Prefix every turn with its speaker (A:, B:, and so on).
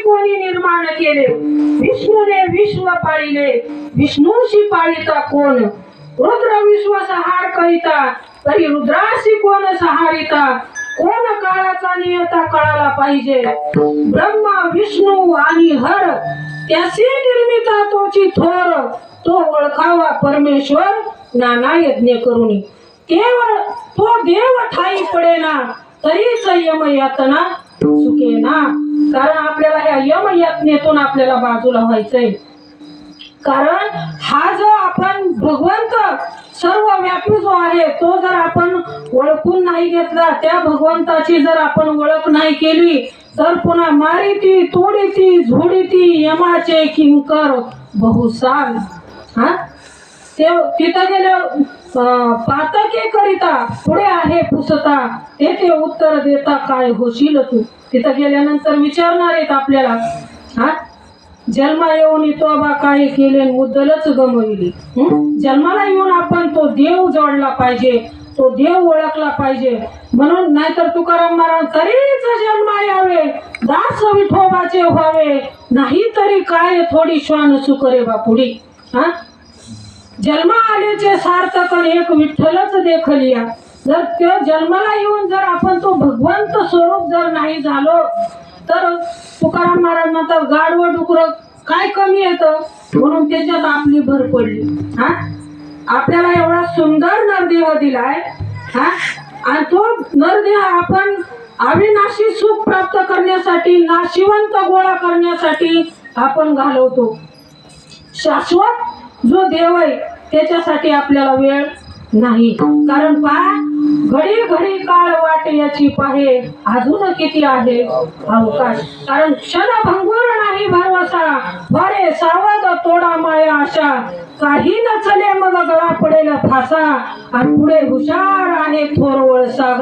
A: कोणी निर्माण केले, विष्णूने विश्व पाळिले, विष्णूशी पाळिता कोण, रुद्र विश्व सहार करिता, तरी रुद्राशी कोण सहारिता, कोण काळाचा नियता कळाला पाहिजे, ब्रह्मा विष्णू आणि हर, त्याची निर्मिता तोची थोर, तो ओळखावा परमेश्वर नाना यज्ञ करुनी, केवळ तो देव ठाई पडेना, तरीच यम यातना चुकेना. कारण आपल्याला ह्या यम यातनेतून आपल्याला बाजूला व्हायचंय. कारण हा जो आपण भगवंत सर्व व्यापी जो आहे, तो जर आपण ओळखून नाही घेतला, त्या भगवंताची जर आपण ओळख नाही केली, तर पुन्हा मारिती तोडीती झोडीती यमाचे किंकर बहुसाल. हा तिथं गेले पातके करिता, पुढे आहे पुसता, ते उत्तर देता काय होशील तू. तिथं गेल्यानंतर विचारणार आहेत आपल्याला, हा जन्मा येऊन तोबा काय केले मुद्दलच गमविली. जन्माला येऊन आपण तो देव जोडला पाहिजे, तो देव ओळखला पाहिजे. म्हणून नाहीतर तुकाराम महाराज, तरीच जन्मा यावे दास विठोबाचे व्हावे, नाही तरी काय थोडी श्वान सुकरे बापुडी. हा जन्म आल्याचे सार्थक एक विठ्ठलच देखलिया. जर त्या जन्माला येऊन जर आपण तो भगवंत स्वरूप जर नाही झालो, तर तुकाराम महाराज म्हणतात गाढवं डुकरं काय कमी येतं, म्हणून त्याच्यात आपली भर पडली. हा आपल्याला एवढा सुंदर नरदेह दिलाय, हा आणि तो नरदेह आपण अविनाशी सुख प्राप्त करण्यासाठी, नाशिवंत गोळा करण्यासाठी आपण घालवतो. शाश्वत जो देव आहे त्याच्यासाठी आपल्याला वेळ नाही. कारण घडी घडी काळ वाट याची पाहे, अजून किती आहे अवकाश. कारण क्षणभंगुर नाही भरवसा, बरे सावध तोडा माया आशा, काही न चले मग गळा पडेल फासा, आणि पुढे हुशार आहे थोर वळसा.